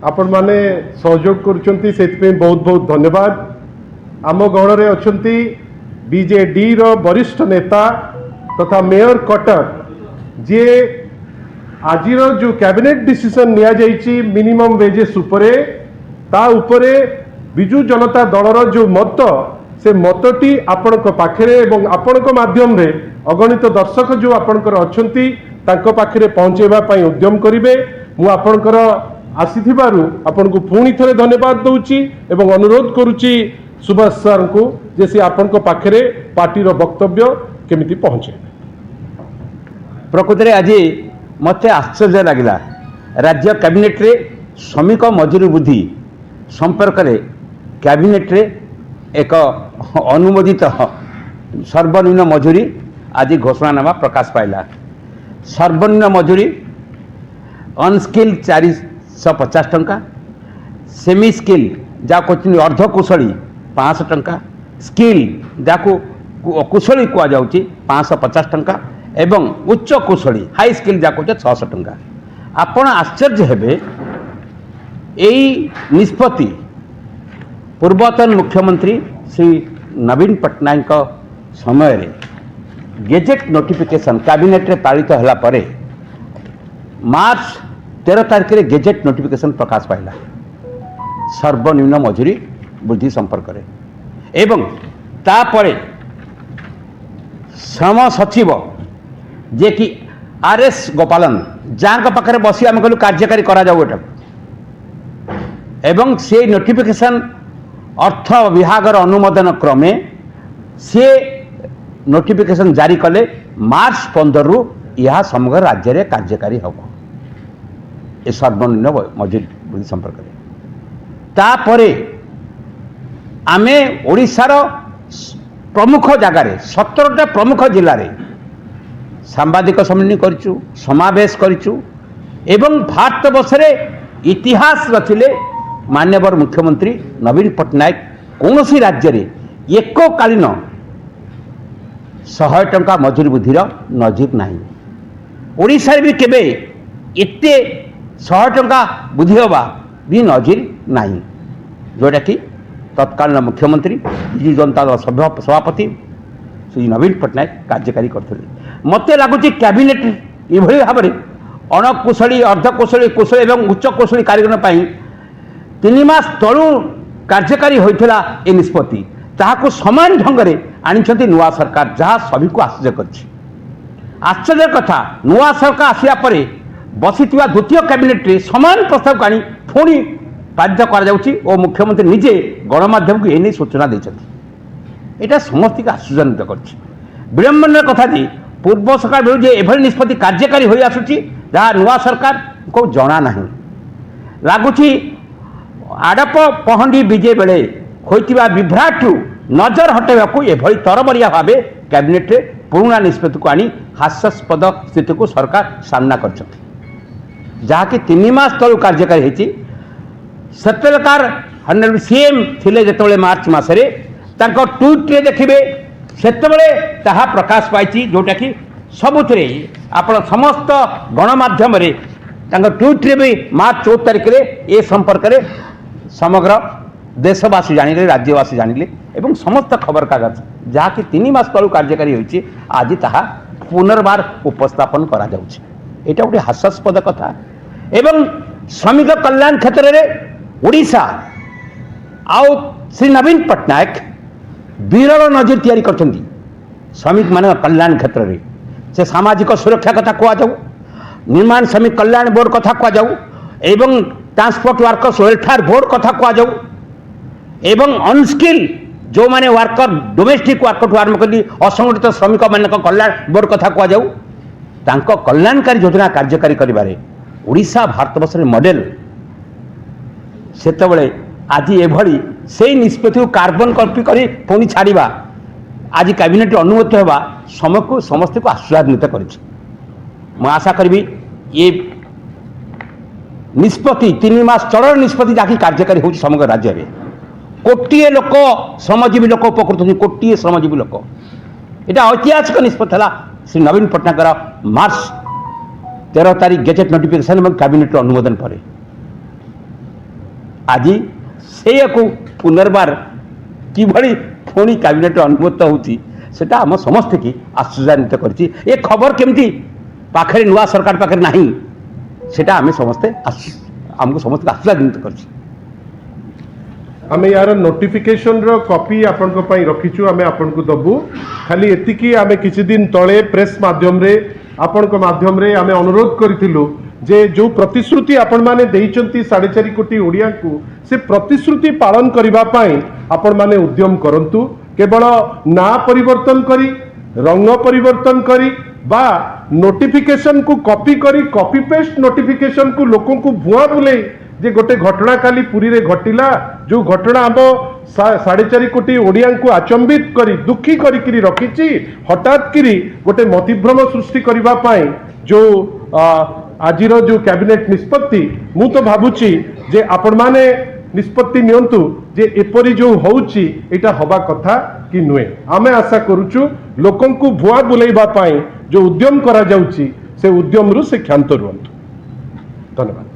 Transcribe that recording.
आपण माने सहयोग करुचंती सेति बहुत बहुत धन्यवाद। आम गण रे अछंती बीजेडी रो वरिष्ठ नेता तथा मेयर कटक जे आजिर जो कैबिनेट डिसीजन निया जाइछि मिनिमम वेजेस उपरे ता उपरे बिजु जनता दलर जो मत से मतटी आपणक पाखरे एवं आपणक माध्यम रे अगणित दर्शक जो आपणकर अछंती तांको पाखरे पहुंचेबा पई उद्यम करिवे। मु आपणकर आसीथिबारु आपनको पुणी थरे धन्यवाद दउची एवं अनुरोध करूची सुभाष सर को जे से आपनको पाखरे पार्टी रो वक्तव्य केमिति पहुंचे। प्रकृत रे आज मते आश्चर्य लगिला राज्य कैबिनेट रे श्रमिक मजूरी वृद्धि संपर्क रे कैबिनेट रे एक अनुमोदित सर्वनिम्न मजूरी आज घोषणानामा प्रकाश पाइला। सर्वनिम्न मजूरी अनस्किल 450 टंका, सेमी स्किल जा कहते अर्धकुशली 500 टंका, स्किल जाको कुशली कह जाऊँगी 550 टंका एवं उच्च कुशली हाई स्किल जा कहे 600 टंका। आपण आश्चर्य हेबे यही निष्पत्ति पूर्वतन मुख्यमंत्री श्री नवीन पट्टनायक समय रे गेजेट नोटिफिकेशन कैबिनेट रे पालित होला परे मार्च 13 तारिख रे गेजेट नोटिफिकेशन प्रकाश पाइला सर्वनिम्न मजूरी वृद्धि संपर्क रे एवं तापरे श्रम सचिव जे कि आरएस गोपालन जहाँ पाखे बसी आम कहलु कार्यकारी करा जाऊ एटा एवं से नोटिफिकेशन अर्थ विभाग अनुमोदन क्रमे से नोटिफिकेशन जारी कले मार्च 15 रु यह समग्र राज्य में कार्यकारी हम ए सर्वनिम्न मजूरी वृद्धि संपर्क में। तापरे आमे ओडिशार प्रमुख जगार 17टा प्रमुख जिले में सांबादिक सम्मेलन करिचु, समावेश करिचु एवं भारत वर्ष इतिहास रचिले मान्यवर मुख्यमंत्री नवीन पट्टनायक कौन सी राज्य रे एककालीन 100 टंका मजूरी वृद्धि नजीर नहीं। ओडिशा भी केबे एते 100 टंका वृद्धि होगा भी नजीर नहीं जोटा कि तत्कालीन मुख्यमंत्री बिजु जनता दल सभापति श्री नवीन पट्टनायक कार्यकारी करते। मत लगुच कैबिनेट यह भाव में अणकुशली अर्धकुशली कुशली और उच्च कुशली कारीगर 3 मास तलू कार्यकारी होता ए निष्पत्ति ताकू समान ढंग से आनी नुआ सरकार जहाँ सभी को आश्चर्य करश्चर्य कथा नुआ सरकार आसिया पर बसी द्वितीय कैबिनेट रे समान प्रस्ताव को आनी पुणी पारित कर मुख्यमंत्री निजे गणमाध्यम को एने सूचना देते। यहाँ समस्त आश्चर्यान्वित कर विड़ंबन कथा जे पूर्व सरकार विरुद्ध एभली निष्पत्ति कार्यकारी हो आसुची जहाँ नुआ सरकार को जना नहीं लगुच आड़प पहंडी विजे बेले होइतिबा विभ्राट नजर हटाइबा एभली तरबरिया भाव कैबिनेट रे पुराना निष्पत्ति को आनी हास्यास्पद स्थिति को सरकार सामना कर जहाँकि 3 मास तलू कार्यकारी होती सेतेलकार हनरेबल सीएम थिले जेतेबेले मार्च मासरे तांको ट्वीट रे देखिबे सेतेबेले ताहा प्रकाश पाइछि जोटा कि सबुथिरे आपण समस्त गणमाध्यम रे तांको ट्वीट रे भी मार्च 14 तारिख रे ए संपर्क रे समग्र देशवासी जानिले राज्यवासी जानिले एवं समस्त खबर कागज जहाँकि 3 मास तलू कार्यकारी होइछि आज ताहा पुनर्बार उपस्थापन करा जाउछि। एटा गोटे हास्यास्पद कथा एवं श्रमिक कल्याण क्षेत्र में ओडिशा आउ श्री नवीन पट्टनायक विरल नजर तैयारी करछन्ती श्रमिक मान कल्याण क्षेत्र में से सामाजिक सुरक्षा कथा कह जाऊ निर्माण श्रमिक कल्याण बोर्ड कथा कह जाऊ एवं ट्रांसपोर्ट वर्कर्स वेलफेयर बोर्ड कथा कह जाऊ एवं अनस्किल जो माने वर्कर डोमेस्टिक वर्कर आरंभ कर असंगठित श्रमिक मान कल्याण बोर्ड कथा कह जाऊ तांको कल्याणकारी योजना कार्यकारी करिबारे ओडिशा भारतवर्ष मॉडल सेतबले आज एभली से निष्पत्ति को कार्बन कॉपी करी पुणी छाड़िबा आज कैबिनेट अनुमति होगा समय को समस्त को आश्चर्यान्वित कर आशा करी ये निष्पत्ति 3 मास चरण निष्पत्ति जहाँकि कार्यकारी हो समग्र राज्य में कोटिए लोक श्रमजीवी लोक उपकृत होती कोटिए श्रमजीवी लोक यहाँ ऐतिहासिक निष्पत्ति है श्री नवीन पट्टनायक मार्च 13 तारिख गेजेट नोटिफिकेशन और कैबिनेट अनुमोदन पर ଆଜି ସେଇଆକୁ ପୁନର୍ବାର କିଭଳି ପୁଣି କ୍ୟାବିନେଟ୍ ଅନୁମୋଦିତ ହେଉଛି ସେଟା ଆମ ସମସ୍ତଙ୍କୁ ଆଶ୍ଚର୍ଯ୍ୟାନ୍ୱିତ କରିଛି। ଏ ଖବର କେମିତି ପାଖରେ ନୂଆ ସରକାର ପାଖରେ ନାହିଁ ସେଟା ଆମେ ସମସ୍ତେ ଆମକୁ ସମସ୍ତଙ୍କୁ ଆଶ୍ଚର୍ଯ୍ୟାନ୍ୱିତ କରିଛି। आमे यार नोटिफिकेशन रो कॉपी आपन को पई रखिछु आमे आपन को दबु खाली एतिकी आमे किछि दिन तळे प्रेस माध्यम रे आपन को माध्यम रे आमे अनुरोध करिथिलु जे जो प्रतिश्रुति आपण माने देइचंती 4.5 कोटी ओडिया को से प्रतिश्रुति पालन करिबा पई आपण माने उद्यम करंतु। केवल ना परिवर्तन करी रंग परिवर्तन करी बा नोटिफिकेशन को कॉपी करी कॉपी पेस्ट नोटिफिकेशन को लोकों को भुआ बुले जे गोटे घटना काली पुरी रे घटिला जो घटना हम 4.5 कोटी ओडिया को आचंबित करी दुखी करी रखिची हठात करी गोटे मतिभ्रम सृष्टि करिबा पाई जो आजिर जो कैबिनेट निष्पत्ति मु तो भाबुची जे आपण माने निष्पत्ति नियंतु जे एपरी जो होउची एटा हवा कथा कि नुए। आमे आशा करूचु लोकन को भुआ बुलेइबा पाई जो उद्यम करा जाउची से उद्यम रु से क्षांत रुहंतु। धन्यवाद।